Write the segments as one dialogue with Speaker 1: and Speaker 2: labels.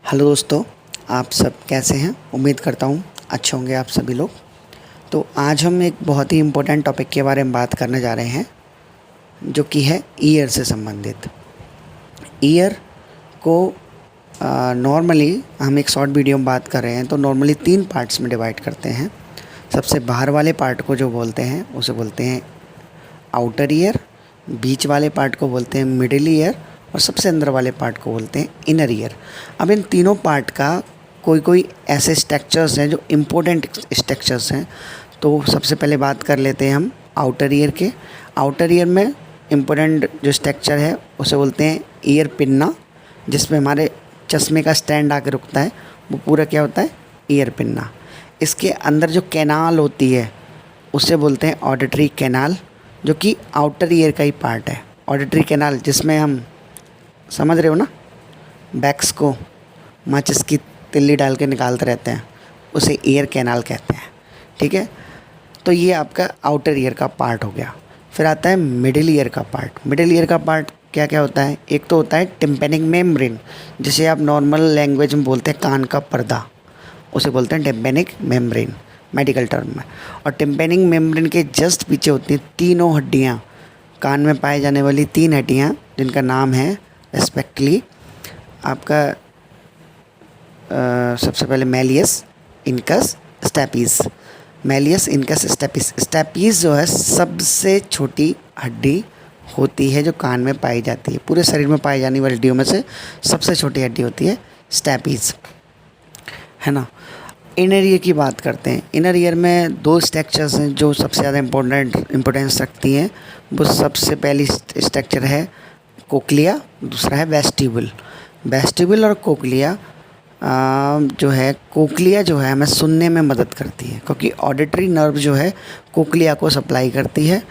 Speaker 1: Hello दोस्तों, आप सब कैसे हैं। उम्मीद करता हूँ अच्छे होंगे आप सभी लोग। तो आज हम एक बहुत ही इम्पोर्टेंट टॉपिक के बारे में बात करने जा रहे हैं, जो कि है ईयर से संबंधित। ईयर को नॉर्मली हम एक शॉर्ट वीडियो में बात कर रहे हैं तो नॉर्मली 3 पार्ट्स में डिवाइड करते हैं। सबसे बाहर वाले पार्ट को जो बोलते हैं उसे बोलते हैं आउटर ईयर, बीच वाले पार्ट को बोलते हैं मिडिल ईयर और सबसे अंदर वाले पार्ट को बोलते हैं इनर ईयर। अब इन तीनों पार्ट का कोई ऐसे स्ट्रक्चर्स हैं जो इम्पोर्टेंट स्ट्रक्चर्स हैं। तो सबसे पहले बात कर लेते हैं हम आउटर ईयर के। आउटर ईयर में इम्पोर्टेंट जो स्ट्रक्चर है उसे बोलते हैं ईयर पिन्ना, जिसमें हमारे चश्मे का स्टैंड आके रुकता है, वो पूरा क्या होता है, ईयर पिन्ना। इसके अंदर जो कैनाल होती है उसे बोलते हैं ऑडिटरी कैनाल, जो कि आउटर ईयर का ही पार्ट है। ऑडिटरी कैनाल जिसमें हम, समझ रहे हो ना, बैक्स को माचिस की तिल्ली डाल के निकालते रहते हैं, उसे ईयर कैनाल कहते हैं। ठीक है, तो ये आपका आउटर ईयर का पार्ट हो गया। फिर आता है मिडिल ईयर का पार्ट। मिडिल ईयर का पार्ट क्या क्या होता है, एक तो होता है टिम्पेनिक मेम्ब्रेन, जिसे आप नॉर्मल लैंग्वेज में बोलते हैं कान का पर्दा, उसे बोलते हैं टिम्पेनिक मेम्ब्रेन मेडिकल टर्म में। और टिम्पेनिक मेम्ब्रेन के जस्ट पीछे होती हैं तीनों हड्डियाँ, कान में पाए जाने वाली 3 हड्डियाँ, जिनका नाम है रेस्पेक्टली आपका सबसे पहले malleus, incus, stapes. Malleus, incus, stapes. Stapes जो है सबसे छोटी हड्डी होती है जो कान में पाई जाती है। पूरे शरीर में पाई जाने वाली हड्डियों में से सबसे छोटी हड्डी होती है स्टेपीज, है ना। इनर ईयर की बात करते हैं। इनर ईयर में 2 स्ट्रक्चर्स हैं जो सबसे ज़्यादा इम्पोर्टेंस रखती हैं। वो सबसे पहली स्ट्रक्चर है कोक्लिया, दूसरा है वेस्टिब्यूल। वेस्टिब्यूल और कोक्लिया जो है, कोक्लिया जो है हमें सुनने में मदद करती है, क्योंकि ऑडिटरी नर्व जो है कोक्लिया को सप्लाई करती है।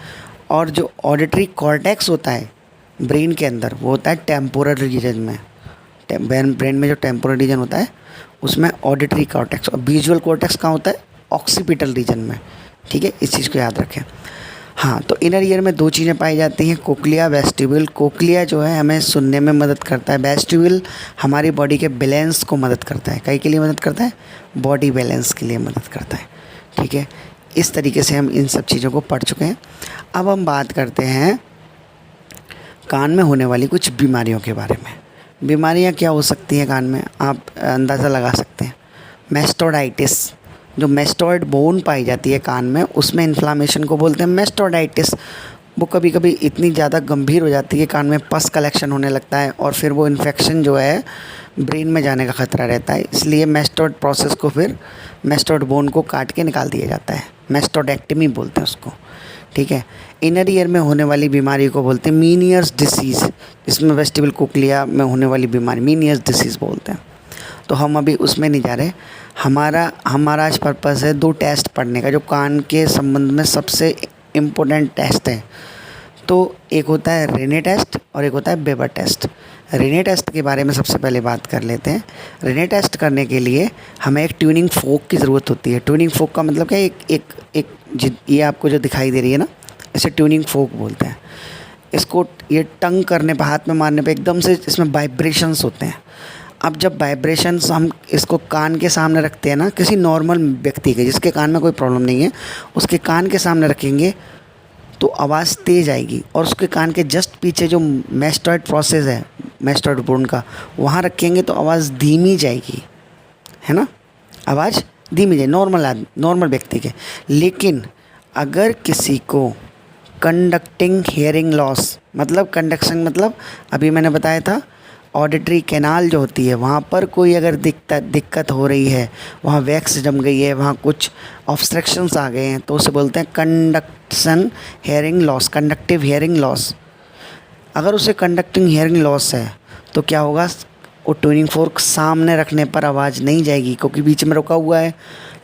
Speaker 1: और जो ऑडिटरी कॉर्टेक्स होता है ब्रेन के अंदर, वो होता है टेम्पोरल रीजन में। ब्रेन में जो टेम्पोरल रीजन होता है उसमें ऑडिटरी कॉर्टेक्स, और विजुअल कॉर्टेक्स कहाँ होता है, ऑक्सीपिटल रीजन में। ठीक है, इस चीज़ को याद रखें। हाँ, तो इनर ईयर में 2 चीज़ें पाई जाती हैं, कोक्लिया, वेस्टिब्यूल। कोक्लिया जो है हमें सुनने में मदद करता है, वेस्टिब्यूल हमारी बॉडी के बैलेंस को मदद करता है। कई के लिए मदद करता है, बॉडी बैलेंस के लिए मदद करता है। ठीक है, इस तरीके से हम इन सब चीज़ों को पढ़ चुके हैं। अब हम बात करते हैं कान में होने वाली कुछ बीमारियों के बारे में। बीमारियाँ क्या हो सकती हैं कान में, आप अंदाज़ा लगा सकते हैं। मैस्टोडाइटिस, जो मैस्टॉइड बोन पाई जाती है कान में, उसमें इन्फ्लामेशन को बोलते हैं मैस्टोडाइटिस। वो कभी कभी इतनी ज़्यादा गंभीर हो जाती है, कान में पस कलेक्शन होने लगता है और फिर वो इन्फेक्शन जो है ब्रेन में जाने का ख़तरा रहता है। इसलिए मैस्टॉइड प्रोसेस को, फिर मैस्टॉइड बोन को काट के निकाल दिया जाता है, मैस्टोडेक्टमी बोलते हैं उसको। ठीक है, इनर ईयर में होने वाली बीमारी को बोलते हैं मीनियर्स डिसीज़, जिसमें वेस्टिबल कोक्लिया में होने वाली बीमारी मीनियर्स डिसीज़ बोलते हैं। तो हम अभी उसमें नहीं जा रहे। हमारा आज पर्पज़ है 2 टेस्ट पढ़ने का, जो कान के संबंध में सबसे इम्पोर्टेंट टेस्ट है। तो एक होता है रेने टेस्ट और एक होता है वेबर टेस्ट। रेने टेस्ट के बारे में सबसे पहले बात कर लेते हैं। रेने टेस्ट करने के लिए हमें एक ट्यूनिंग फोक की ज़रूरत होती है। ट्यूनिंग फोक का मतलब क्या है, ये आपको जो दिखाई दे रही है ना, इसे ट्यूनिंग फोक बोलते हैं। इसको ये टंग करने पर, हाथ में मारने पर एकदम से इसमें वाइब्रेशंस होते हैं। अब जब वाइब्रेशंस हम इसको कान के सामने रखते हैं ना, किसी नॉर्मल व्यक्ति के जिसके कान में कोई प्रॉब्लम नहीं है, उसके कान के सामने रखेंगे तो आवाज़ तेज़ आएगी। और उसके कान के जस्ट पीछे जो मैस्टॉइड प्रोसेस है, मैस्टॉइड बोन का, वहाँ रखेंगे तो आवाज़ धीमी जाएगी, है ना, आवाज़ धीमी जाए नॉर्मल व्यक्ति के। लेकिन अगर किसी को कंडक्टिंग हियरिंग लॉस, मतलब कंडक्शन मतलब अभी मैंने बताया था, ऑडिटरी कैनाल जो होती है वहाँ पर कोई अगर दिक्कत हो रही है, वहाँ वैक्स जम गई है, वहाँ कुछ ऑब्स्ट्रक्शंस आ गए हैं, तो उसे बोलते हैं conduction hearing loss, conductive hearing loss. अगर उसे कंडक्टिंग हियरिंग लॉस है तो क्या होगा, वो ट्यूनिंग फोर्क सामने रखने पर आवाज़ नहीं जाएगी, क्योंकि बीच में रुका हुआ है।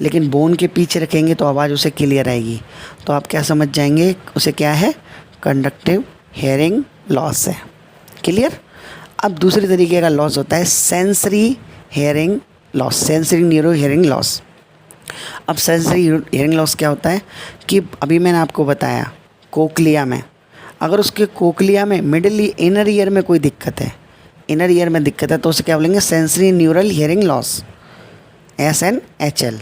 Speaker 1: लेकिन बोन के पीछे रखेंगे तो आवाज़ उसे क्लियर आएगी। तो आप क्या समझ जाएंगे, उसे क्या है, कंडक्टिव हियरिंग लॉस है। क्लियर। अब दूसरे तरीके का लॉस होता है sensory hearing loss, sensory neuro hearing loss. अब सेंसरी हियरिंग लॉस क्या होता है कि अभी मैंने आपको बताया कोक्लिया में, अगर उसके कोक्लिया में मिडिल इनर ईयर में कोई दिक्कत है, इनर ईयर में दिक्कत है तो उसे क्या बोलेंगे, sensory neural hearing loss, SNHL।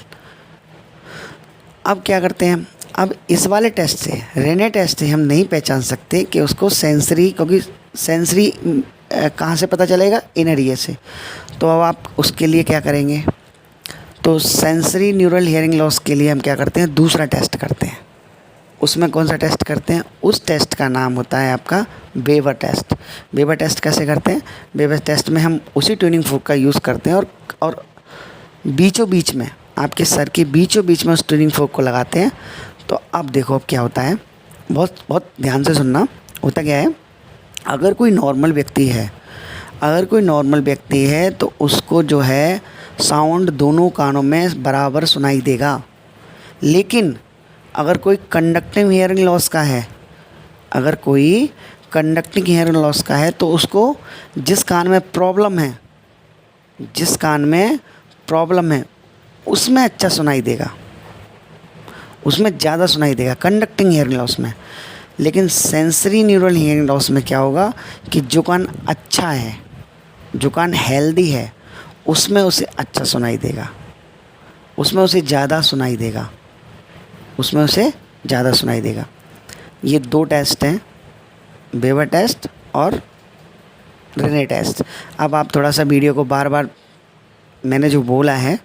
Speaker 1: अब क्या करते हैं, अब इस वाले टेस्ट से, रेने टेस्ट से हम नहीं पहचान सकते कि उसको सेंसरी, क्योंकि सेंसरी कहाँ से पता चलेगा, इनर ईयर से। तो अब आप उसके लिए क्या करेंगे, तो सेंसरी न्यूरल हियरिंग लॉस के लिए हम क्या करते हैं, दूसरा टेस्ट करते हैं। उसमें कौन सा टेस्ट करते हैं, उस टेस्ट का नाम होता है आपका बेवर टेस्ट। बेवर टेस्ट कैसे करते हैं, बेवर टेस्ट में हम उसी ट्यूनिंग फोक का यूज़ करते हैं और बीचों बीच में, आपके सर के बीचों बीच में उस ट्यूनिंग फोक को लगाते हैं। तो अब देखो अब क्या होता है, बहुत बहुत ध्यान से सुनना। होता क्या है, अगर कोई नॉर्मल व्यक्ति है तो उसको जो है साउंड दोनों कानों में बराबर सुनाई देगा। लेकिन अगर कोई कंडक्टिंग हियरिंग लॉस का है, तो उसको जिस कान में प्रॉब्लम है उसमें अच्छा सुनाई देगा, उसमें ज़्यादा सुनाई देगा कंडक्टिंग हियरिंग लॉस में। लेकिन सेंसरी न्यूरल हियरिंग लॉस में क्या होगा कि जो कान अच्छा है, जो कान हेल्दी है, उसमें उसे अच्छा सुनाई देगा, उसमें उसे ज़्यादा सुनाई देगा। ये दो टेस्ट हैं, बेवर टेस्ट और रेने टेस्ट। अब आप थोड़ा सा वीडियो को बार बार, मैंने जो बोला है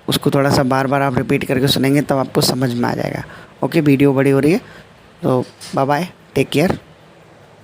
Speaker 1: उसको थोड़ा सा बार बार आप रिपीट करके सुनेंगे तब आपको समझ में आ जाएगा। ओके, वीडियो बड़ी हो रही है तो बाय बाय, टेक केयर।